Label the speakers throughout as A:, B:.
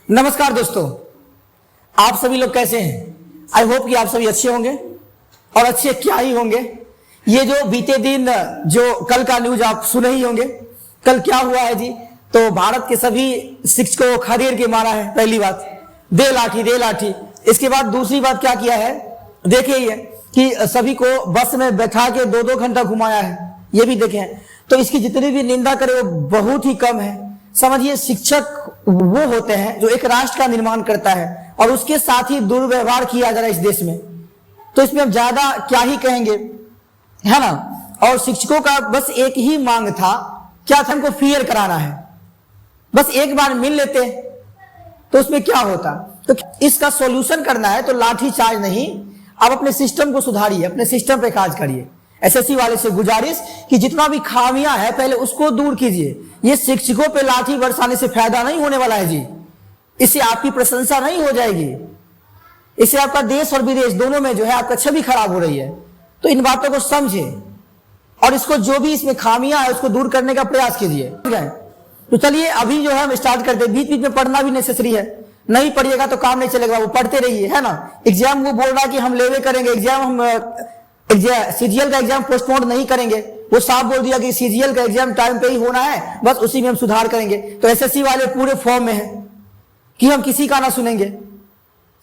A: नमस्कार दोस्तों, आप सभी लोग कैसे हैं? आई होप कि आप सभी अच्छे होंगे और अच्छे क्या ही होंगे। ये जो बीते दिन जो कल का न्यूज आप सुने ही होंगे। कल क्या हुआ है जी? तो भारत के सभी शिक्षकों को खदेड़ के मारा है। पहली बात, दे लाठी दे लाठी। इसके बाद दूसरी बात क्या किया है, देखे ही है कि सभी को बस में बैठा के 2-2 घंटा घुमाया है। ये भी देखे हैं। तो इसकी जितनी भी निंदा करे वो बहुत ही कम है। समझिए, शिक्षक वो होते हैं जो एक राष्ट्र का निर्माण करता है और उसके साथ ही दुर्व्यवहार किया जा रहा है इस देश में। तो इसमें हम ज्यादा क्या ही कहेंगे, है ना। और शिक्षकों का बस एक ही मांग था, क्या था? हमको फियर कराना है। बस एक बार मिल लेते तो उसमें क्या होता। तो इसका सॉल्यूशन करना है तो लाठी चार्ज नहीं, आप अपने सिस्टम को सुधारिए, अपने सिस्टम पे काज करिए। एसएससी वाले से गुजारिश कि जितना भी खामियां है पहले उसको दूर कीजिए। ये शिक्षकों पे लाठी बरसाने से फायदा नहीं होने वाला है जी। इससे आपकी प्रशंसा नहीं हो जाएगी, इससे आपका देश और विदेश दोनों में जो है आपका छवि खराब हो रही है। तो इन बातों को समझे और इसको जो भी इसमें खामियां है उसको दूर करने का प्रयास कीजिए। तो चलिए अभी जो है हम स्टार्ट करते हैं। बीच बीच में पढ़ना भी नेसेसरी है, नहीं पढ़िएगा तो काम नहीं चलेगा। वो पढ़ते रहिए, है ना। एग्जाम वो बोल रहा है कि हम लेवे करेंगे एग्जाम, हम सीजीएल का एग्जाम पोस्टपोन नहीं करेंगे। वो साफ बोल दिया कि सीजीएल का एग्जाम टाइम पे ही होना है, बस उसी में हम सुधार करेंगे। तो एसएससी वाले पूरे फॉर्म में है कि हम किसी का ना सुनेंगे,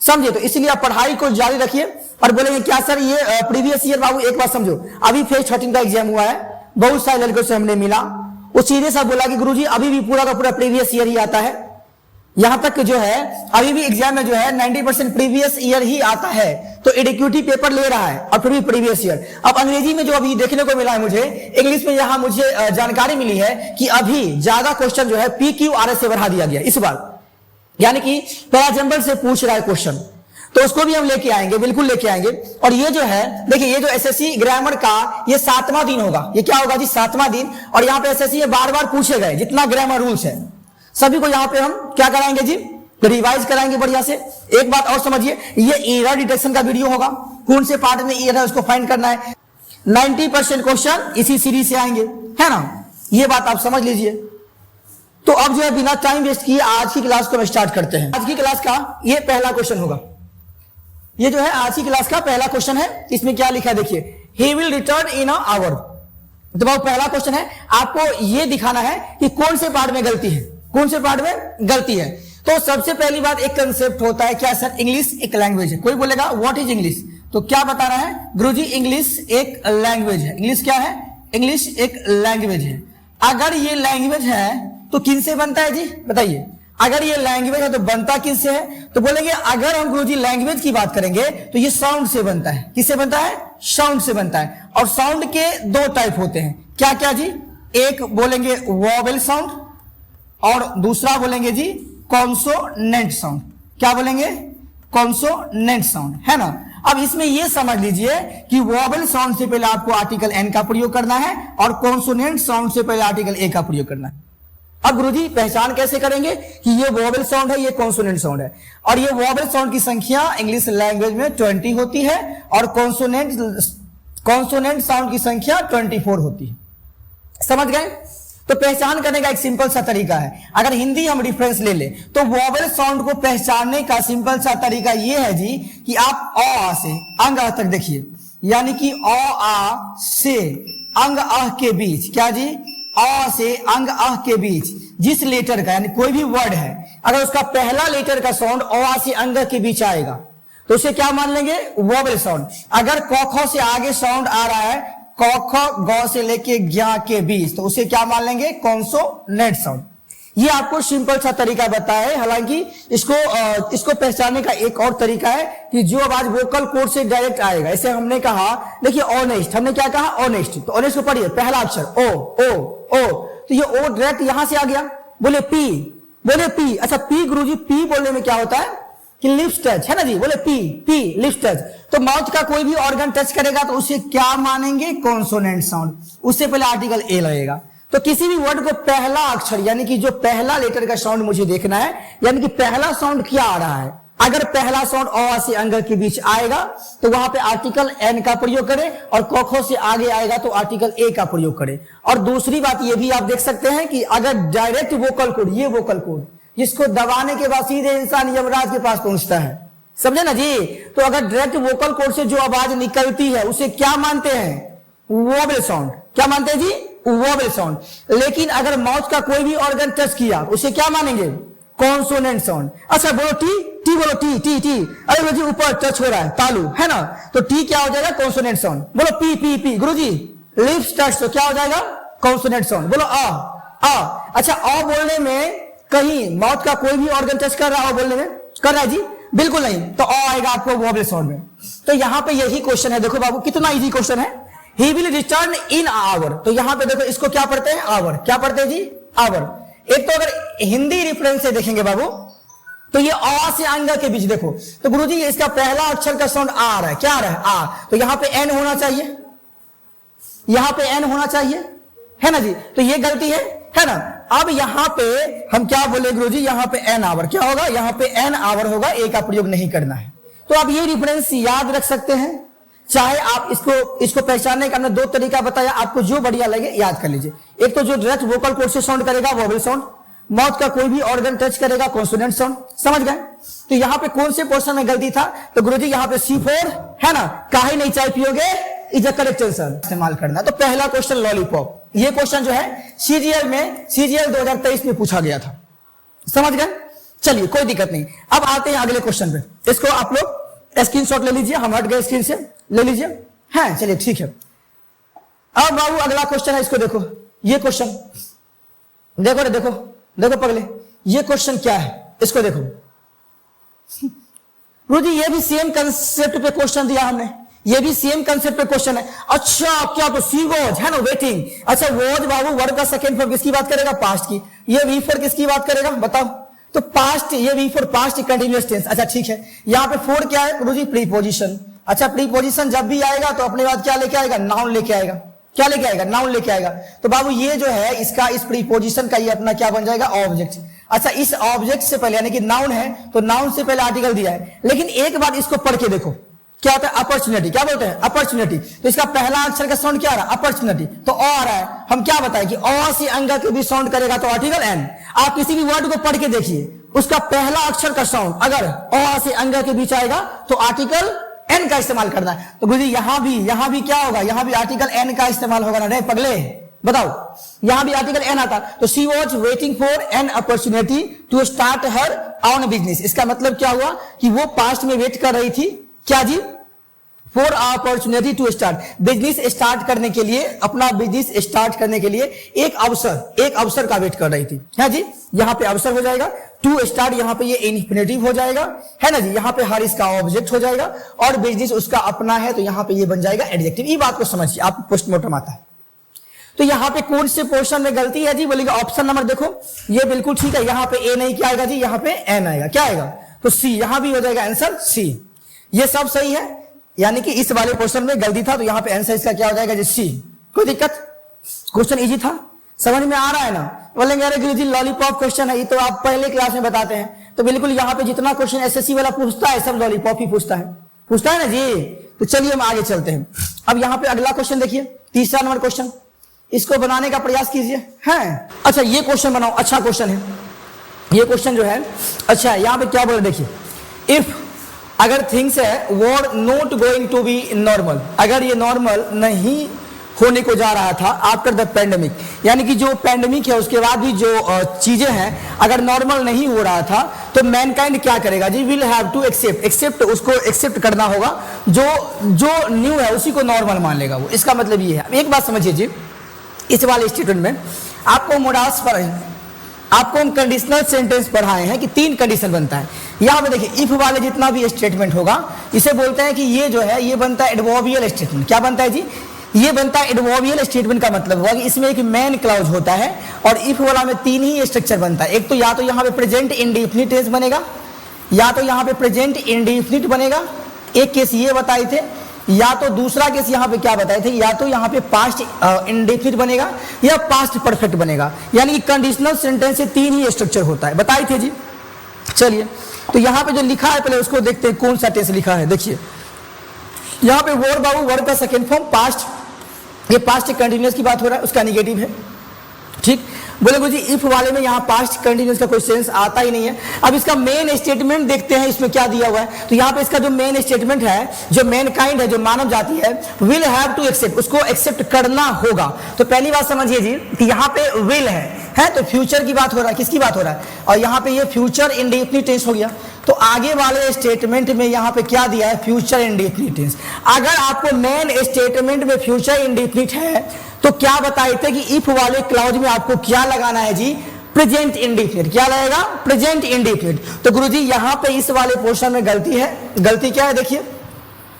A: समझे। तो इसलिए आप पढ़ाई को जारी रखिए और बोलेंगे क्या सर ये प्रीवियस ईयर। बाबू एक बात समझो, अभी फेज 13 का एग्जाम हुआ है, बहुत सारे लड़कों से हमने मिला, वो सीधे सा बोला कि गुरुजी अभी भी पूरा का पूरा प्रीवियस ईयर ही आता है। यहां तक जो है अभी भी एग्जाम में जो है 90% प्रीवियस ईयर ही आता है। तो एडिक्यूटिव पेपर ले रहा है और फिर भी प्रीवियस ईयर। अब अंग्रेजी में जो अभी देखने को मिला है मुझे, इंग्लिश में यहां मुझे जानकारी मिली है कि अभी ज्यादा क्वेश्चन जो है PQRS से बढ़ा दिया गया इस बार, यानी कि पैराजंबल से पूछ रहा है क्वेश्चन। तो उसको भी हम लेके आएंगे, बिल्कुल लेके आएंगे। और ये जो है देखिए, ये जो एसएससी ग्रामर का ये 7वां दिन होगा। ये क्या होगा जी? 7वां दिन। और यहाँ पे एसएससी बार बार पूछे गए जितना ग्रामर रूल्स है सभी को यहाँ पे हम क्या कराएंगे जी? रिवाइज कराएंगे बढ़िया से। एक बात और समझिए, ये एरर डिटेक्शन का वीडियो होगा। कौन से पार्ट में एरर है उसको फाइंड करना है। 90% क्वेश्चन इसी सीरीज से आएंगे, है ना। ये बात आप समझ लीजिए। तो अब जो है बिना टाइम वेस्ट किए आज की क्लास को हम स्टार्ट करते हैं। आज की क्लास का ये पहला क्वेश्चन होगा। ये जो है आज की क्लास का पहला क्वेश्चन है। इसमें क्या लिखा है देखिए, he will return in a hour. तो बहुत पहला क्वेश्चन है, आपको ये दिखाना है कि कौन से पार्ट में गलती है, कौन से पार्ट में गलती है। तो सबसे पहली बात, एक कंसेप्ट होता है क्या सर? इंग्लिश एक लैंग्वेज है। कोई बोलेगा व्हाट इज इंग्लिश? तो क्या बता रहा है गुरुजी? इंग्लिश एक लैंग्वेज है। इंग्लिश क्या है? इंग्लिश एक लैंग्वेज है। अगर ये लैंग्वेज है तो किन से बनता है जी? बताइए। अगर ये लैंग्वेज है तो बनता किन से है? तो बोलेंगे अगर हम गुरुजी लैंग्वेज की बात करेंगे तो ये साउंड से बनता है। किससे बनता है? साउंड से बनता है। और साउंड के 2 टाइप होते हैं। क्या क्या जी? एक बोलेंगे वोवेल साउंड और दूसरा बोलेंगे जी कॉन्सोनेंट साउंड। क्या बोलेंगे? कॉन्सोनेंट साउंड, है ना। अब इसमें यह समझ लीजिए कि वोवेल साउंड से पहले आपको आर्टिकल एन का प्रयोग करना है और कॉन्सोनेंट साउंड से पहले आर्टिकल ए का प्रयोग करना है। अब गुरुजी पहचान कैसे करेंगे कि ये वोवेल साउंड है, ये कॉन्सोनेंट साउंड है? और ये वोवेल साउंड की संख्या इंग्लिश लैंग्वेज में 20 होती है और कॉन्सोनेंट साउंड की संख्या 24 होती है। समझ गए? तो पहचान करने का एक सिंपल सा तरीका है। अगर हिंदी हम रिफरेंस ले ले तो वोवेल साउंड को पहचानने का सिंपल सा तरीका यह है जी कि आप अ से अंग अ तक देखिए, यानी कि अ आ से अंग अ के बीच, क्या जी? अ से अंग अ के बीच जिस लेटर का, यानी कोई भी वर्ड है, अगर उसका पहला लेटर का साउंड अ से अंग के बीच आएगा तो उसे क्या मान लेंगे? Vowel sound. अगर क ख से आगे साउंड आ रहा है क ख ग से लेके ज्ञ के बीच, तो उसे क्या मान लेंगे? Consonant sound. ये आपको सिंपल सा तरीका बताया है। हालांकि इसको पहचानने का एक और तरीका है कि जो आवाज वोकल कोड से डायरेक्ट आएगा। ऐसे हमने कहा, देखिए ऑनेस्ट, हमने क्या कहा? ऑनेस्ट। तो ऑनेस्ट को पढ़िए, पहला अक्षर ओ ओ ओ, तो ये ओ डायरेक्ट यहां से आ गया। बोले पी, बोले पी। अच्छा पी गुरुजी, पी बोलने में क्या होता है कि लिप्स टच, है ना जी। बोले पी पी लिप्स टच। तो माउथ का कोई भी ऑर्गन टच करेगा तो उसे क्या मानेंगे? Consonant sound. उससे पहले आर्टिकल ए लगेगा। तो किसी भी वर्ड को पहला अक्षर, यानी कि जो पहला लेटर का साउंड मुझे देखना है, यानी कि पहला साउंड क्या आ रहा है, अगर पहला साउंड अ से अंग के बीच आएगा तो वहां पे आर्टिकल एन का प्रयोग करें, और क ख से आगे आएगा तो आर्टिकल ए का प्रयोग करें। और दूसरी बात ये भी आप देख सकते हैं कि अगर डायरेक्ट वोकल कोड, ये वोकल कोड जिसको दबाने के बाद सीधे इंसान यमराज के पास पहुंचता है, समझे ना जी। तो अगर डायरेक्ट वोकल कोड से जो आवाज निकलती है उसे क्या मानते हैं? Wobble sound. क्या मानते हैं जी? Wobble sound. लेकिन अगर माउथ का कोई भी ऑर्गन टच किया उसे क्या मानेंगे? Consonant sound. अच्छा बोलो टी, टी बोलो, टी टी टी। अरे गुरुजी ऊपर टच हो रहा है, तालु है ना, तो टी क्या हो जाएगा? Consonant sound. बोलो पी पी पी। गुरुजी लिप्स टच तो क्या हो जाएगा? Consonant sound. बोलो आ। अच्छा आ बोलने में कहीं माउथ का कोई भी ऑर्गन टच कर रहा हो? बोलने में कर रहा है जी? बिल्कुल नहीं, तो आ आएगा आपको वोबल साउंड में। तो यहां पे यही क्वेश्चन है, देखो बाबू कितना इजी क्वेश्चन है। He will return in hour, तो यहां पे देखो इसको क्या पढ़ते हैं? आवर। क्या पढ़ते हैं जी? आवर। एक तो अगर हिंदी रेफरेंस से देखेंगे बाबू तो ये आ से अंगा के बीच देखो, तो गुरुजी इसका पहला अक्षर का साउंड आ रहा है। क्या आ रहा है? आ। तो यहां पे एन होना चाहिए, यहां पे एन होना चाहिए, है ना जी। तो ये गलती है ना। अब यहां पे हम क्या बोले गुरुजी? यहां पे एन आवर क्या होगा? यहां पे एन आवर होगा, ए का प्रयोग नहीं करना है। तो आप ये रेफरेंस याद रख सकते हैं, चाहे आप इसको पहचानने का हमने दो तरीका बताया, आपको जो बढ़िया लगे याद कर लीजिए। एक तो जो डायरेक्ट वोकल कोड से साउंड करेगा वोबल साउंड, माउथ का कोई भी ऑर्गन टच करेगा कॉन्सोनेंट साउंड। समझ गए? तो यहां पे कौन से पोर्शन में गलती था? तो गुरुजी यहां पे C4 है ना, काहे नहीं चाय पियोगे इज अ करेक्ट आंसर इस्तेमाल करना। तो पहला क्वेश्चन लॉलीपॉप, ये क्वेश्चन जो है सीजीएल 2023 में पूछा गया था। समझ गए? चलिए कोई दिक्कत नहीं। अब आते हैं अगले क्वेश्चन पे, इसको आप लोग स्क्रीनशॉट ले लीजिए, हम हट गए स्क्रीन से, ले लीजिए। हाँ चलिए ठीक है। अब बाबू अगला क्वेश्चन है, इसको देखो, ये क्वेश्चन देखो रे, देखो देखो पगले, ये क्वेश्चन क्या है इसको देखो। गुरुजी ये भी सेम कंसेप्ट पे क्वेश्चन दिया हमने, ये भी सेम कंसेप्ट पे क्वेश्चन है। अच्छा क्या? तो सी वॉज है ना, वेटिंग। अच्छा वॉज बाबू वर्ब का सेकंड फॉर्म किसकी बात करेगा? पास्ट की। ये वी फॉर किसकी बात करेगा? बताओ। तो पास्ट, ये we for past continuous tense. अच्छा ठीक है। यहां पे फोर क्या है गुरुजी? प्रीपोजिशन। अच्छा प्रीपोजिशन जब भी आएगा तो अपने बाद क्या लेके आएगा? नाउन लेके आएगा। क्या लेके आएगा? नाउन लेके आएगा। तो बाबू ये जो है इसका, इस प्रीपोजिशन का ये अपना क्या बन जाएगा? ऑब्जेक्ट। अच्छा इस ऑब्जेक्ट से पहले, यानी कि नाउन है तो नाउन से पहले आर्टिकल दिया है, लेकिन एक बार इसको पढ़ के देखो क्या होता है? अपॉर्चुनिटी। क्या बोलते हैं? अपॉर्चुनिटी। तो इसका पहला अक्षर का साउंड क्या आ रहा है? अपॉर्चुनिटी। तो आ रहा है, हम क्या बताएं कि अ से अंगा के भी साउंड करेगा तो आर्टिकल एन। आप किसी भी वर्ड को पढ़ के देखिए, उसका पहला अक्षर का साउंड अगर अ से अंगा के बीच आएगा तो आर्टिकल एन का इस्तेमाल करना है। तो गुरुजी यहां भी क्या होगा? यहां भी आर्टिकल एन का इस्तेमाल होगा ना रे पगले, बताओ। यहां भी आर्टिकल एन आता। तो she was waiting for an opportunity to start her own business. इसका मतलब क्या हुआ कि वो पास्ट में वेट कर रही थी, क्या जी? For opportunity to start, business start करने के लिए, अपना बिजनेस स्टार्ट करने के लिए एक अवसर का वेट कर रही थी, है जी। यहां पे अवसर हो जाएगा, टू स्टार्ट यहां पे ये इन्फिनेटिव हो जाएगा, है ना जी। यहां पे हर इसका ऑब्जेक्ट हो जाएगा और बिजनेस उसका अपना है तो यहां पे ये बन जाएगा एडजेक्टिव। ये बात को समझिए, आप पोस्टमार्टम आता है। तो यहां पे कौन से पोर्शन में गलती है जी? बोलेगा ऑप्शन नंबर देखो, ये बिल्कुल ठीक है। यहां पे ए नहीं क्या आएगा जी? यहां पे एन आएगा। क्या आएगा? तो सी। यहां भी हो जाएगा आंसर सी। ये सब सही है, यानी कि इस वाले क्वेश्चन में गलती था तो यहां पे आंसर इसका क्या हो जाएगा जी? सी। कोई दिक्कत? क्वेश्चन इजी था, समझ में आ रहा है ना? बोलेंगे अरे गुरुजी लॉलीपॉप क्वेश्चन है, ये तो आप पहले क्लास में बताते हैं। तो बिल्कुल यहां पे जितना क्वेश्चन एसएससी वाला पूछता है सब लॉलीपॉप ही पूछता है ना जी। तो चलिए हम आगे चलते हैं। अब यहां पे अगला क्वेश्चन देखिए, तीसरा नंबर क्वेश्चन, इसको बनाने का प्रयास कीजिए। है अच्छा ये क्वेश्चन बनाओ, अच्छा क्वेश्चन है ये क्वेश्चन जो है। अच्छा यहां पे क्या बोले देखिए, इफ अगर थिंग्स है were not going to be normal, अगर ये नॉर्मल नहीं होने को जा रहा था आफ्टर द पैंडेमिक, यानी कि जो पैंडेमिक है उसके बाद भी जो चीजें हैं अगर नॉर्मल नहीं हो रहा था तो मैनकाइंड क्या करेगा जी? विल हैव टू एक्सेप्ट, उसको एक्सेप्ट करना होगा, जो न्यू है उसी को नॉर्मल मान लेगा वो। इसका मतलब ये है। अब एक बात समझिए जी, इस वाले स्टेटमेंट में आपको मोडास पर आपको हम कंडीशनल सेंटेंस पढ़ाए हैं कि 3 कंडीशन बनता है। यहां पे देखिए इफ वाले जितना भी स्टेटमेंट होगा इसे बोलते हैं कि ये जो है ये बनता है एडवर्बियल स्टेटमेंट। क्या बनता है जी? ये बनता है एडवर्बियल स्टेटमेंट। का मतलब हुआ कि इसमें एक मेन क्लॉज होता है और इफ वाला में 3 ही स्ट्रक्चर बनता है। एक तो या तो यहाँ पे प्रेजेंट इंडेफिनिट टेंस बनेगा, या तो यहाँ पे प्रेजेंट इंडेफिनिट बनेगा, एक केस ये बताए थे, या तो दूसरा केस यहाँ पे क्या बताए थे, या तो यहाँ पे पास्ट इंडेफिनिट बनेगा या पास्ट परफेक्ट बनेगा। यानी कि कंडीशनल सेंटेंस से 3 ही स्ट्रक्चर होता है, बताए थे जी। चलिए तो यहाँ पे जो लिखा है पहले उसको देखते हैं कौन सा टेंस लिखा है। देखिए यहाँ पे वर बाबू वर्ब का सेकेंड फॉर्म पास्ट, ये पास्ट कंटिन्यूअस की बात हो रहा है, उसका निगेटिव है। ठीक, बोले गुरुजी इफ वाले में यहाँ पास्ट कंटिन्यूअस का कोई सेंस आता ही नहीं है। अब इसका मेन स्टेटमेंट देखते हैं इसमें क्या दिया हुआ है। तो यहाँ पे इसका जो मेन स्टेटमेंट है, जो मेन काइंड है, जो मानव जाति है, विल हैव टू एक्सेप्ट, उसको एक्सेप्ट करना होगा। तो पहली बात समझिए जी कि यहाँ पे विल है तो फ्यूचर की बात हो रहा है, किसकी बात हो रहा है, और यहाँ पे ये फ्यूचर इंडेफिनिट टेंस हो गया। तो आगे वाले स्टेटमेंट में यहाँ पे क्या दिया है, फ्यूचर इंडेफिनिट टेंस। अगर आपको मेन स्टेटमेंट में फ्यूचर इंडेफिनिट है तो क्या बताए थे कि इफ वाले क्लाउज में आपको क्या लगाना है जी, प्रेजेंट इंडेफिनिट। क्या लगेगा, प्रेजेंट इंडेफिनिट। तो गुरुजी यहाँ पे इस वाले पोर्शन में गलती है। गलती क्या है, देखिए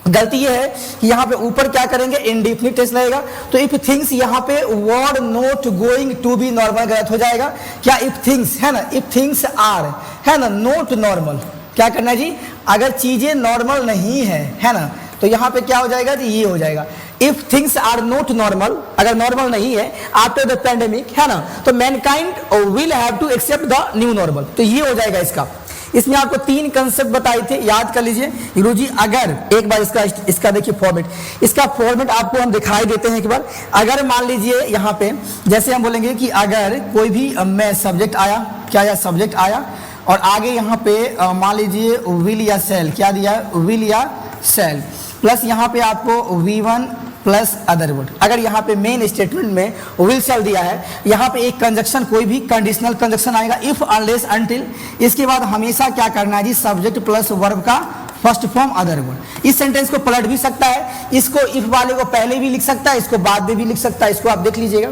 A: गलती ये है कि यहाँ पे ऊपर क्या करेंगे, इंडेफिनिट टेंस लगेगा। तो इफ थिंग्स यहाँ पे were not going to be normal गलत हो जाएगा। क्या इफ थिंग्स है ना, इफ थिंग्स आर है ना नॉट नॉर्मल, क्या करना है जी, अगर चीजें नॉर्मल नहीं है ना, तो यहाँ पे क्या हो जाएगा जी, ये हो जाएगा if things are not normal, अगर नॉर्मल नहीं है आफ्टर द पैंडेमिक है ना, तो mankind will have to accept the new normal. तो ये हो जाएगा इसका। इसमें आपको 3 कंसेप्ट बताए थे, याद कर लीजिए गुरुजी। अगर एक बार इसका देखिए फॉर्मेट, इसका फॉर्मेट आपको हम दिखाई देते हैं एक बार। अगर मान लीजिए यहाँ पे जैसे हम बोलेंगे कि अगर कोई भी मैं सब्जेक्ट आया, क्या या सब्जेक्ट आया और आगे यहाँ पे मान लीजिए विल या सेल, क्या दिया है, विल या सेल, प्लस यहाँ पे आपको V1 प्लस अदर वर्ड। अगर यहाँ पे मेन स्टेटमेंट में विल सेल दिया है, यहाँ पे एक कंजक्शन, कोई भी कंडीशनल कंजक्शन आएगा, इफ अनलेस अनटिल, इसके बाद हमेशा क्या करना है जी, सब्जेक्ट प्लस वर्ब का फर्स्ट फॉर्म अदर वर्ड। इस सेंटेंस को पलट भी सकता है, इसको इफ वाले को पहले भी लिख सकता है, इसको बाद में भी लिख सकता है, इसको आप देख लीजिएगा।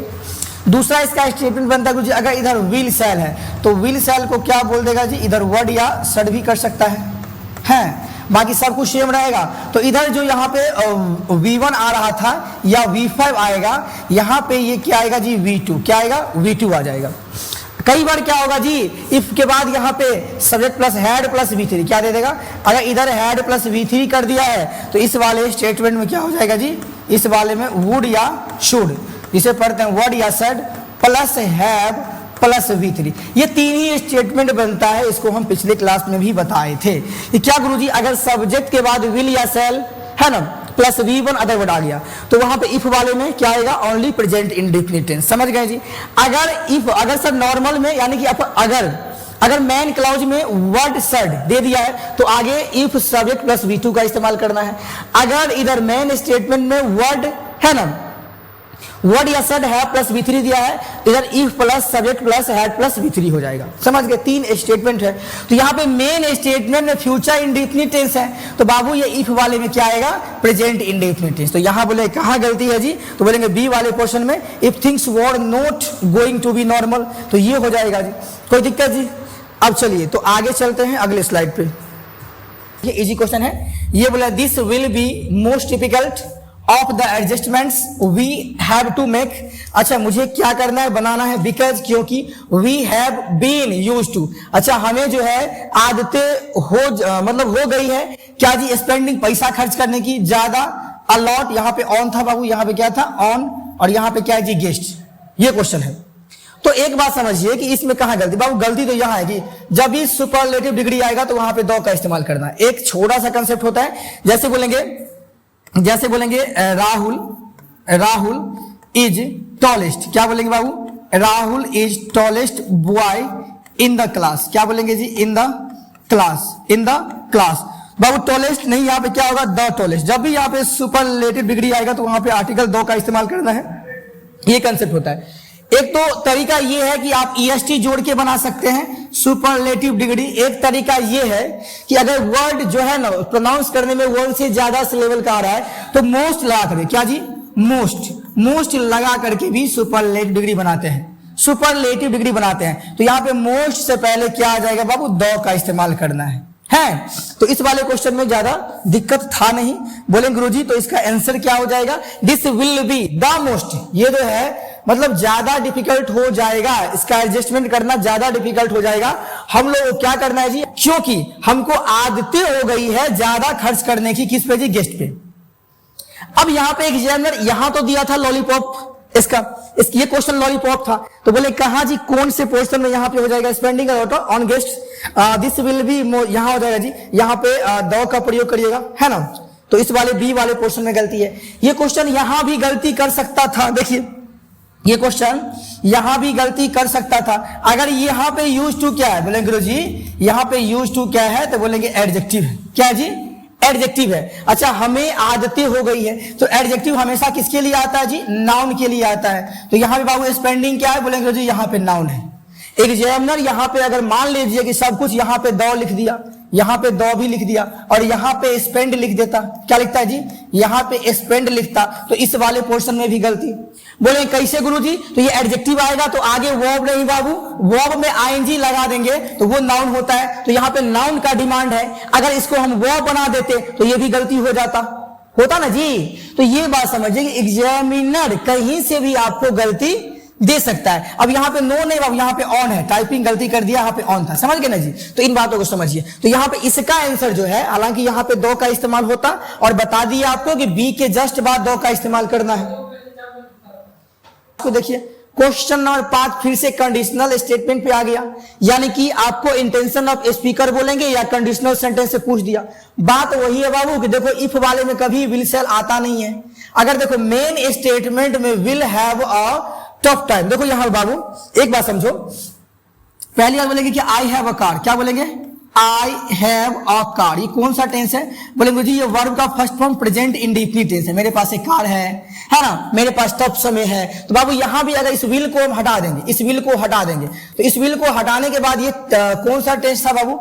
A: दूसरा इसका स्टेटमेंट बनता है जी, अगर इधर विल सेल है तो विल सेल को क्या बोल देगा जी, इधर वर्ड या सड भी कर सकता है, बाकी सब कुछ सेम रहेगा। तो इधर जो यहाँ पे V1 आ रहा था या V5 आएगा, यहाँ पे ये क्या आएगा जी, V2, क्या आएगा, V2 आ जाएगा। कई बार क्या होगा जी, इफ के बाद यहाँ पे subject plus had plus V3 क्या दे देगा। अगर इधर हैड प्लस V3 कर दिया है तो इस वाले स्टेटमेंट में क्या हो जाएगा जी, इस वाले में वुड या शुड, जिसे पढ़ते हैं वर्ड या said plus have plus V3, ये 3 ही स्टेटमेंट बनता है। इसको हम पिछले क्लास में भी बताए थे कि क्या गुरुजी, अगर सब्जेक्ट के बाद विल या सेल है ना प्लस V1 अदर वर्ड आ गया तो वहां पे इफ वाले में क्या आएगा, ओनली प्रेजेंट इंडेफिनिट टेंस। समझ गए जी। अगर सर नॉर्मल में यानी कि अगर मेन क्लाउज में वर्ड सड दे दिया है तो आगे इफ सब्जेक्ट प्लस V2 का इस्तेमाल करना है। अगर इधर मेन स्टेटमेंट में वर्ड है ना, वर्ड या सड है प्लस V3 दिया है, इधर if plus subject plus had plus V3 हो जाएगा। समझ गए, 3 स्टेटमेंट है। तो यहाँ पे मेन स्टेटमेंट में फ्यूचर इंडेफिनिट टेंस है, तो बाबू ये इफ वाले में क्या आएगा, प्रेजेंट इंडेफिनिट टेंस। तो यहाँ बोले कहाँ गलती है जी, तो बोलेंगे बी वाले पोर्शन में if things were not going to be normal, तो ये हो जाएगा जी। कोई दिक्कत जी। अब चलिए तो आगे चलते हैं अगले स्लाइड पे। ये इजी क्वेश्चन है। ये बोला this will be most difficult of the adjustments we have to make. अच्छा, मुझे क्या करना है, बनाना है, बिकॉज क्योंकि we have been used to. अच्छा, हमें जो है आदतें हो गई है क्या जी, स्पेंडिंग पैसा खर्च करने की ज्यादा। अलॉट यहाँ पे ऑन था बाबू, यहाँ पे क्या था ऑन, और यहाँ पे क्या है जी गेस्ट। ये क्वेश्चन है। तो एक बात समझिए कि इसमें कहां गलती, बाबू गलती तो यहां है कि जब भी सुपरलेटिव डिग्री आएगा तो वहां पे दो का इस्तेमाल करना है। एक छोटा सा कंसेप्ट होता है, जैसे बोलेंगे राहुल इज टॉलेस्ट। क्या बोलेंगे बाबू, Rahul is tallest boy in the class. क्या बोलेंगे जी, इन द क्लास। बाबू टॉलेस्ट नहीं, यहाँ पे क्या होगा, द टॉलेस्ट। जब भी यहाँ पे सुपरलेटिव डिग्री आएगा तो वहां पे आर्टिकल दो का इस्तेमाल करना है। ये कंसेप्ट होता है। एक तो तरीका ये है कि आप EST जोड़ के बना सकते हैं सुपरलेटिव डिग्री। एक तरीका ये है कि अगर वर्ड जो है ना प्रोनाउंस करने में वर्ड से ज्यादा लेवल का आ रहा है तो मोस्ट लगा करके, क्या जी, मोस्ट लगा करके भी सुपरलेटिव डिग्री बनाते हैं। तो यहाँ पे मोस्ट से पहले क्या आ जाएगा बाबू, दो का इस्तेमाल करना है। तो इस वाले क्वेश्चन में ज्यादा दिक्कत था नहीं। बोले गुरुजी तो इसका आंसर क्या हो जाएगा, this will be the most. ये जो है मतलब ज्यादा डिफिकल्ट हो जाएगा, इसका एडजस्टमेंट करना ज्यादा डिफिकल्ट हो जाएगा। हम लोग को क्या करना है जी, क्योंकि हमको आदतें हो गई है ज्यादा खर्च करने की, किस पे जी, गेस्ट पे। अब यहाँ पे एग्जामिनर यहाँ तो दिया था लॉलीपॉप, ये क्वेश्चन लॉलीपॉप था, तो बोले कहा जी कौन से पोर्शन में यहाँ पे हो जाएगा spending on guest. This will B यहां हो जाएगा जी, यहां पे द का प्रयोग करिएगा, है ना। तो इस वाले बी वाले पोर्शन में गलती है। ये क्वेश्चन यहां भी गलती कर सकता था, देखिए ये क्वेश्चन यहां भी गलती कर सकता था। अगर यहां पे यूज टू क्या है, बोलेंगे गुरु जी यहां पे यूज टू क्या है, तो बोलेंगे एडजेक्टिव है। क्या है जी, एडजेक्टिव है। अच्छा, हमें आदतें हो गई है, तो एडजेक्टिव हमेशा किसके लिए आता है जी, नाउन के लिए आता है। तो यहां पे बाबू स्पेंडिंग क्या है, बोलेंगे जी यहां पे नाउन है। एग्जामिनर यहां पे अगर मान लीजिए कि सब कुछ यहां पे दो लिख दिया, यहां पे दो भी लिख दिया और यहां पे स्पेंड लिख देता, क्या लिखता है जी, यहां पे स्पेंड लिखता, तो इस वाले पोर्शन में भी गलती। बोले कैसे गुरुजी, तो ये एडजेक्टिव आएगा तो आगे वर्ब नहीं बाबू, वर्ब में आईएनजी लगा देंगे तो वो नाउन होता है, तो यहां पे नाउन का डिमांड है। अगर इसको हम वर्ब बना देते तो ये भी गलती हो जाता, होता ना जी। तो ये बात समझिए कि एग्जामिनर कहीं से भी आपको गलती दे सकता है। अब यहाँ पे नो नहीं बाबू, यहाँ पे ऑन है, टाइपिंग गलती कर दिया, यहाँ पे ऑन था, समझ गए ना जी। तो इन बातों को समझिए। तो यहाँ पे इसका आंसर जो है, हालांकि यहाँ पे दो का इस्तेमाल होता और बता दिया आपको कि बी के जस्ट बाद दो का इस्तेमाल करना है। तो देखिए क्वेश्चन नंबर 5 फिर से कंडीशनल स्टेटमेंट पे आ गया, यानी कि आपको इंटेंशन ऑफ स्पीकर बोलेंगे या कंडीशनल सेंटेंस से पूछ दिया। बात वही है बाबू कि देखो इफ वाले में कभी विल शैल आता नहीं है। अगर देखो मेन स्टेटमेंट में will have a tough time, देखो यहां बाबू एक बात समझो, पहली बात बोलेंगे कि आई हैव अ कार, क्या बोलेंगे, आई हैव अ कार। ये कौन सा टेंस है, बोलेंगे जी ये वर्ब का first form present indefinite tense है। मेरे पास एक कार है ना, मेरे पास टफ समय है। तो बाबू यहां भी अगर इस विल को हम हटा देंगे, इस विल को हटा देंगे, तो इस विल को हटाने के बाद ये कौन सा टेंस था बाबू,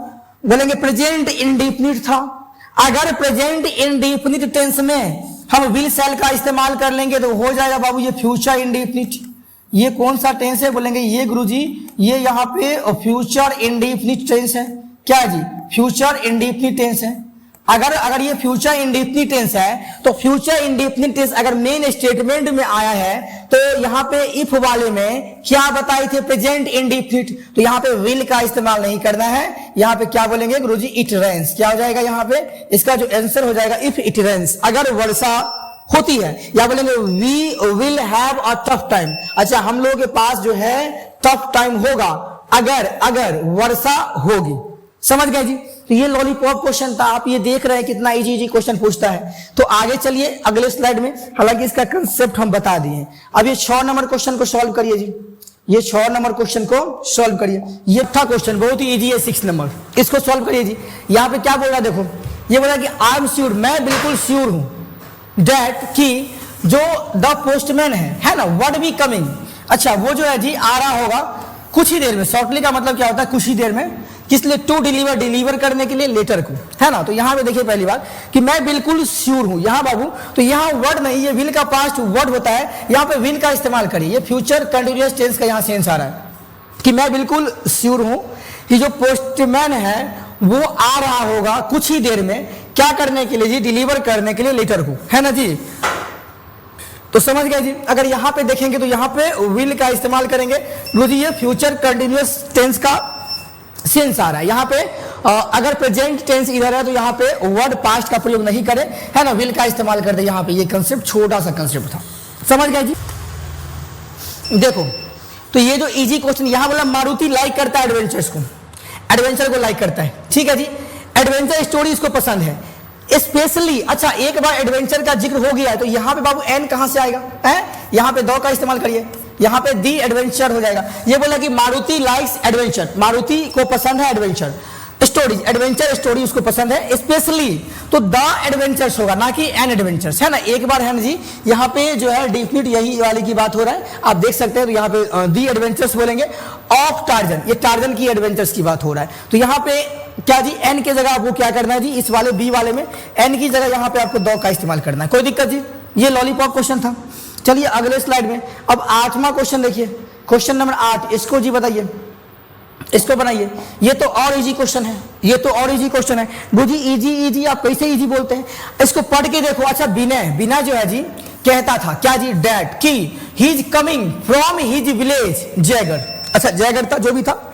A: बोलेंगे प्रेजेंट इंडेफिनिट था। अगर प्रेजेंट इंडेफिनिट टेंस में हम विल शैल का इस्तेमाल कर लेंगे तो हो जाएगा बाबू ये फ्यूचर इंडेफिनिट। ये कौन सा टेंस है, बोलेंगे ये गुरुजी ये यहाँ पे फ्यूचर इंडेफिनिट टेंस है। क्या जी, फ्यूचर इंडेफिनिट टेंस है। अगर ये फ्यूचर इंडेफिनिट टेंस है तो फ्यूचर इंडेफिनिट टेंस अगर मेन स्टेटमेंट में आया है तो यहाँ पे इफ वाले में क्या बताए थे, प्रेजेंट इंडेफिनिट, तो यहाँ पे विल का इस्तेमाल नहीं करना है। यहाँ पे क्या बोलेंगे गुरुजी, इट रेन्स। क्या हो जाएगा यहाँ पे, इसका जो आंसर हो जाएगा इफ इट रेन्स, अगर वर्षा होती है। या बोलेंगे we will have a tough time. अच्छा, हम लोगों के पास जो है टफ टाइम होगा अगर वर्षा होगी, समझ गए जी। तो ये लॉलीपॉप क्वेश्चन था, आप ये देख रहे हैं कितना इजी इजी क्वेश्चन पूछता है। तो आगे चलिए अगले स्लाइड में, हालांकि इसका कंसेप्ट हम बता दिए। अब ये 6 नंबर क्वेश्चन को सॉल्व करिए जी, ये 6 नंबर क्वेश्चन को सॉल्व करिए। ये था क्वेश्चन बहुत ही इजी है 6 नंबर, इसको सॉल्व करिए जी। यहाँ पे क्या बोल रहा, देखो ये बोला कि आई एम श्योर, मैं बिल्कुल श्योर हूं, दैट कि जो द पोस्टमैन है ना, वर्ड बी कमिंग। अच्छा, वो जो है जी आ रहा होगा कुछ ही देर में। शॉर्टली का मतलब क्या होता है, कुछ ही देर में, किस लिए, टू डिलीवर करने के लिए लेटर को, है ना। तो यहां पे देखिए पहली बात कि मैं बिल्कुल श्योर हूं, यहां बाबू तो यहां वर्ड नहीं, ये विल का पास्ट वर्ड होता है, यहां पे विल का इस्तेमाल करिए। ये फ्यूचर कंटिन्यूअस टेंस का यहां सेंस आ रहा है कि मैं बिल्कुल श्योर हूं कि जो पोस्टमैन है वो आ रहा होगा कुछ ही देर में, क्या करने के लिए जी, डिलीवर करने के लिए लेटर को, है ना जी। तो समझ गए जी। अगर यहां पे देखेंगे तो यहां पे विल का इस्तेमाल करेंगे, ये फ्यूचर कंटिन्यूअस टेंस का सेंस आ रहा है। यहाँ पे अगर प्रेजेंट टेंस इधर है तो यहाँ पे वर्ड पास्ट का प्रयोग नहीं करें, है ना, विल का इस्तेमाल कर दे। यहाँ पे ये कंसेप्ट छोटा सा कंसेप्ट था, समझ गए जी। देखो तो ये जो इजी क्वेश्चन यहाँ बोला, मारुति लाइक करता है एडवेंचर्स को, एडवेंचर को लाइक करता है, ठीक है जी। एडवेंचर स्टोरी इसको पसंद है स्पेशली। अच्छा, एक बार एडवेंचर का जिक्र हो गया है तो यहाँ पे बाबू एन कहां से आएगा, है यहाँ पे दो का इस्तेमाल करिए, यहाँ पे दी एडवेंचर हो जाएगा। ये बोला कि मारुति लाइक्स एडवेंचर, मारुति को पसंद है एडवेंचर स्टोरी, एडवेंचर स्टोरी उसको पसंद है स्पेशली, तो द एडवेंचर्स होगा ना कि एन एडवेंचर्स, है ना। एक बार है ना जी, यहाँ पे जो है डेफिनेट यही वाले की बात हो रहा है, आप देख सकते हैं। तो यहाँ पे दी एडवेंचर्स बोलेंगे ऑफ टार्जन, ये टार्जन की एडवेंचर्स की बात हो रहा है। तो यहाँ पे क्या जी, एन की जगह आपको क्या करना है जी, इस वाले बी वाले में एन की जगह यहाँ पे आपको द का इस्तेमाल करना है, कोई दिक्कत जी। ये लॉलीपॉप क्वेश्चन था। चलिए अगले स्लाइड में, अब 8वां क्वेश्चन देखिए, क्वेश्चन नंबर 8, इसको जी बताइए, इसको बनाइए। ये तो और इजी क्वेश्चन है, ये तो और इजी क्वेश्चन है। बुझी इजी इजी आप कैसे इजी बोलते हैं, इसको पढ़ के देखो। अच्छा, बिना जो है जी कहता था क्या जी, डैड कि he is coming from his village Jaigarh. अच्छा, जयगढ़ था जो भी था।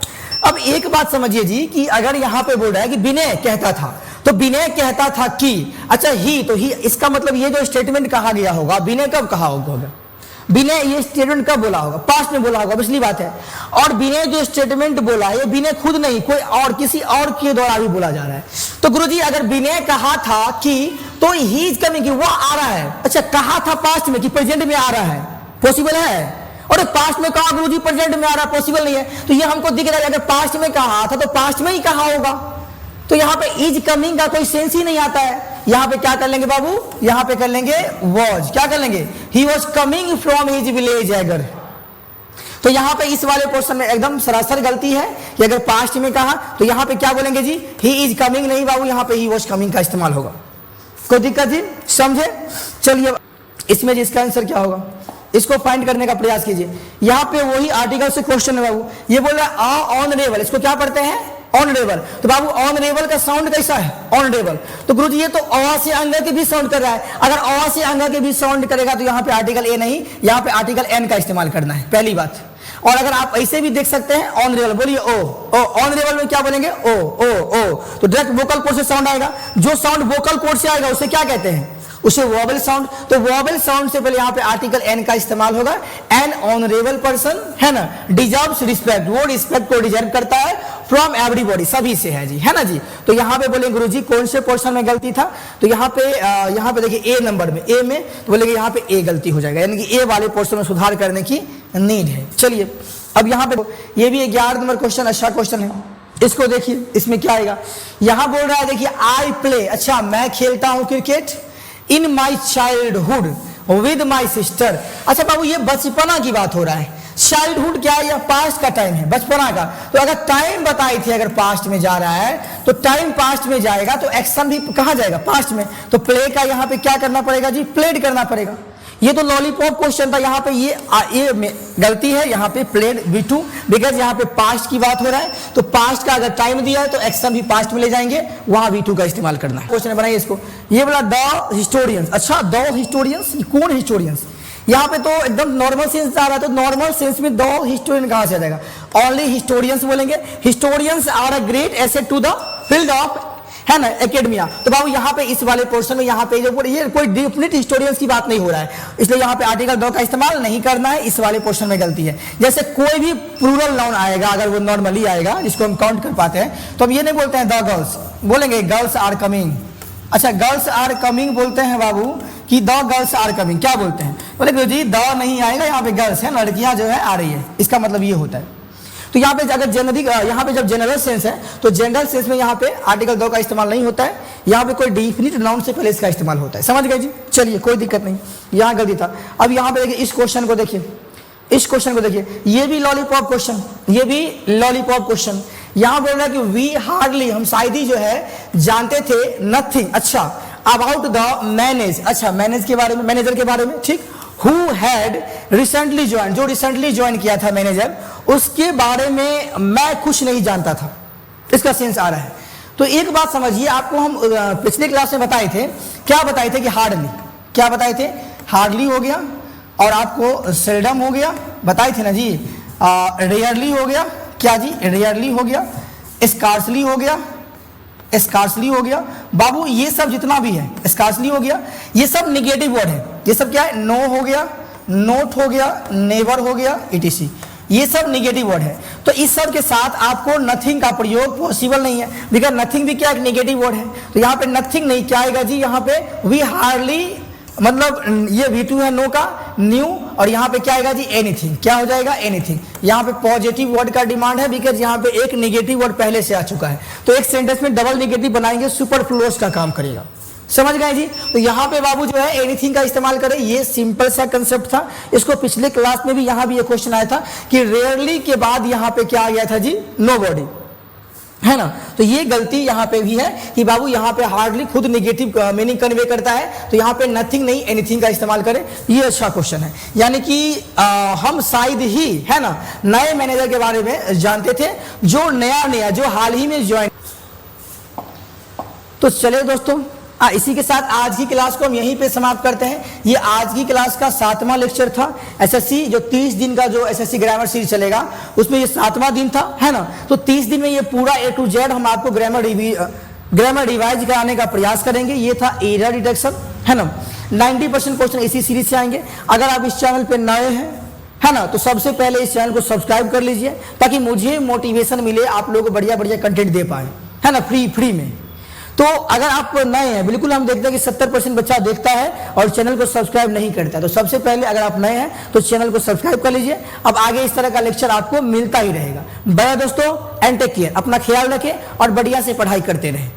A: अब एक बात समझिए जी कि अगर यहाँ पे बोल रहा है कि विनय कहता था, तो विनय कहता था कि, अच्छा ही, तो ही इसका मतलब ये जो स्टेटमेंट कहा गया होगा, विनय कब कहा होगा, विनय ये स्टेटमेंट कब बोला होगा? पास्ट में बोला होगा, पिछली बात है। और विनय जो स्टेटमेंट बोला है, ये विनय खुद नहीं, कोई और किसी और के द्वारा भी बोला जा रहा है। तो गुरुजी अगर विनय कहा था कि तो ही इज कमिंग, वो आ रहा है, अच्छा कहा था पास्ट में कि प्रेजेंट में आ रहा है, पॉसिबल है? और पास्ट में कहा गुरुजी प्रेजेंट में आ रहा, पॉसिबल नहीं है। तो ये हमको दिख रहा है अगर पास्ट में कहा था तो पास्ट में ही कहा होगा, तो यहाँ पे इज कमिंग का कोई सेंस ही नहीं आता है। यहाँ पे क्या कर लेंगे बाबू? यहाँ पे कर लेंगे वॉज, क्या कर लेंगे? He was coming from his village अगर। तो यहाँ पे इस वाले पोर्शन में एकदम सरासर गलती है कि अगर पास्ट में कहा तो यहाँ पे क्या बोलेंगे जी? ही इज कमिंग नहीं बाबू, यहाँ पे ही वॉज कमिंग का इस्तेमाल होगा। कोई दिक्कत जी? समझे? चलिए इसमें जिसका आंसर क्या होगा इसको फाइंड करने का प्रयास कीजिए। यहाँ पे वही आर्टिकल से क्वेश्चन है बाबू। ये बोल रहा है ऑनरेबल, इसको क्या पढ़ते हैं? ऑनरेबल। तो बाबू ऑनरेबल का साउंड कैसा है? ऑनरेबल। तो गुरुजी ये तो अ से अंग के भी साउंड कर रहा है, अगर अ से अंग के भी साउंड करेगा तो यहाँ पे आर्टिकल ए नहीं, यहाँ पे आर्टिकल एन का इस्तेमाल करना है, पहली बात। और अगर आप ऐसे भी देख सकते हैं ऑनरेबल, बोलिए ओ। ऑनरेबल में क्या बोलेंगे? ओ। तो डायरेक्ट वोकल कोड से साउंड आएगा, जो साउंड वोकल कोड से आएगा उसे क्या कहते हैं? उसे वॉबल साउंड। तो वॉबल साउंड से पहले यहाँ पे आर्टिकल एन का इस्तेमाल होगा। एन ऑनरेबल पर्सन है ना, डिजर्व्स रिस्पेक्ट, वो रिस्पेक्ट को डिजर्व करता है फ्रॉम एवरीबॉडी, सभी से है जी, है ना जी। तो यहाँ पे बोलेंगे गुरुजी कौन से पोर्शन में गलती था? तो यहाँ पे देखिए ए नंबर में, ए में तो बोलेंगे यहाँ पे ए गलती हो जाएगा, यानी कि ए वाले पोर्शन में सुधार करने की नीड है। चलिए अब यहाँ पे ये भी 11 नंबर क्वेश्चन, अच्छा क्वेश्चन है, इसको देखिए इसमें क्या आएगा। यहाँ बोल रहा है देखिए आई प्ले, अच्छा मैं खेलता हूँ cricket in my childhood with my sister. अच्छा बाबू ये बचपना की बात हो रहा है, चाइल्डहुड क्या है? या पास्ट का टाइम है, बचपना का। तो अगर टाइम बताई थी, अगर पास्ट में जा रहा है तो टाइम पास्ट में जाएगा तो एक्शन भी कहाँ जाएगा? पास्ट में। तो प्ले का यहाँ पे क्या करना पड़ेगा जी? प्लेड करना पड़ेगा। ये तो लॉलीपॉप क्वेश्चन था, यहाँ पे ये में गलती है, यहाँ पे प्लेड V2, बिकॉज यहाँ पे पास्ट की बात हो रहा है। तो पास्ट का अगर टाइम दिया है तो एक्शन भी पास्ट में ले जाएंगे, वहां V2 का इस्तेमाल करना है। क्वेश्चन बनाइए इसको। ये बोला द हिस्टोरियंस, अच्छा द हिस्टोरियंस, कौन हिस्टोरियंस? यहाँ पे तो एकदम नॉर्मल सेंस आ रहा है, तो नॉर्मल सेंस में द हिस्टोरियन कहां से आ जाएगा? ओनली हिस्टोरियंस बोलेंगे। Historians are a great asset to the field of, है ना, एकेडमिया। तो बाबू यहाँ पे इस वाले पोर्शन में यहाँ पे जो ये कोई डेफिनेट हिस्टोरियंस की बात नहीं हो रहा है, इसलिए यहाँ पे आर्टिकल द का इस्तेमाल नहीं करना है। इस वाले पोर्शन में गलती है। जैसे कोई भी प्लूरल नाउन आएगा, अगर वो नॉर्मली आएगा जिसको हम काउंट कर पाते हैं, तो हम ये नहीं बोलते हैं द गर्ल्स, बोलेंगे गर्ल्स आर कमिंग। अच्छा गर्ल्स आर कमिंग बोलते हैं बाबू कि द गर्ल्स आर कमिंग, क्या बोलते हैं? बोले गुरुजी द नहीं आएगा, यहाँ पे गर्ल्स है, लड़कियां जो है आ रही है, इसका मतलब ये होता है। तो यहाँ पे अगर जनरली, यहाँ पे जब जनरल सेंस है तो जनरल सेंस में यहाँ पे आर्टिकल दो का इस्तेमाल नहीं होता है, यहाँ पे कोई डिफिनिट नाउन से पहले इसका इस्तेमाल होता है। समझ गए जी? चलिए कोई दिक्कत नहीं, यहाँ गलती था। अब यहाँ पे देखिए इस क्वेश्चन को देखिए, इस क्वेश्चन को देखिए, ये भी लॉलीपॉप क्वेश्चन, ये भी लॉलीपॉप क्वेश्चन। यहाँ बोल रहा है कि वी हार्डली, हम शायद ही जो है जानते थे नथिंग, अच्छा अबाउट द मैनेज, अच्छा मैनेज के बारे में, मैनेजर के बारे में, ठीक, हु हैड रिसेंटली ज्वाइन, जो रिसेंटली ज्वाइन किया था मैनेजर, उसके बारे में मैं कुछ नहीं जानता था, इसका सेंस आ रहा है। तो एक बात समझिए, आपको हम पिछले क्लास में बताए थे, क्या बताए थे कि हार्डली, क्या बताए थे? हार्डली हो गया, और आपको सेल्डम हो गया, बताए थे ना जी, रेयरली हो गया, क्या जी, रेयरली हो गया, स्कार्सली हो गया, स्कार्सली हो गया। बाबू ये सब जितना भी है, स्कार्सली हो गया, ये सब निगेटिव वर्ड है। ये सब क्या है? नो हो गया, नोट हो गया, नेवर हो गया, etc, ये सब निगेटिव वर्ड है। तो इस सब के साथ आपको नथिंग का प्रयोग पॉसिबल नहीं है, बिकॉज नथिंग भी क्या एक निगेटिव वर्ड है। तो यहाँ पे नथिंग नहीं, क्या आएगा जी? यहाँ पे वी हार्डली, मतलब ये V2 है नो का, न्यू, और यहाँ पे क्या आएगा जी? एनीथिंग, क्या हो जाएगा? एनीथिंग। यहाँ पे पॉजिटिव वर्ड का डिमांड है, बिकॉज यहाँ पे एक निगेटिव वर्ड पहले से आ चुका है, तो एक सेंटेंस में डबल निगेटिव बनाएंगे, सुपरफ्लुअस का काम करेगा। समझ गए जी? तो यहाँ पे बाबू जो है एनीथिंग का इस्तेमाल करें, ये सिंपल सा कंसेप्ट था। इसको पिछले क्लास में भी यहाँ भी एक क्वेश्चन आया था कि रेयरली के बाद यहाँ पे क्या आ गया था जी? नोबॉडी, है ना। तो ये गलती यहाँ पे भी है कि बाबू यहाँ पे हार्डली खुद नेगेटिव मीनिंग कन्वे करता है, तो यहाँ पे नथिंग नहीं एनीथिंग का इस्तेमाल करें। ये अच्छा क्वेश्चन है, यानी कि हम शायद ही, है ना, नए मैनेजर के बारे में जानते थे, जो नया जो हाल ही में ज्वाइन। तो चलिए दोस्तों, इसी के साथ आज की क्लास को हम यहीं पे समाप्त करते हैं। ये आज की क्लास का 7वां लेक्चर था एसएससी, जो 30 दिन का जो एसएससी ग्रामर सीरीज चलेगा, उसमें ये 7वां दिन था, है ना। तो 30 दिन में ये पूरा A to Z हम आपको ग्रामर रिवाइज कराने का प्रयास करेंगे। ये था एरर डिटेक्शन, है ना। 90% क्वेश्चन इसी सीरीज से आएंगे। अगर आप इस चैनल पे नए हैं, है ना, तो सबसे पहले इस चैनल को सब्सक्राइब कर लीजिए ताकि मुझे मोटिवेशन मिले, आप लोगों को बढ़िया बढ़िया कंटेंट दे पाए, है ना, फ्री में। तो अगर आप नए हैं, बिल्कुल हम देखते हैं कि 70% बच्चा देखता है और चैनल को सब्सक्राइब नहीं करता। तो सबसे पहले अगर आप नए हैं तो चैनल को सब्सक्राइब कर लीजिए। अब आगे इस तरह का लेक्चर आपको मिलता ही रहेगा। बाय दोस्तों, एंड टेक केयर, अपना ख्याल रखें और बढ़िया से पढ़ाई करते रहें।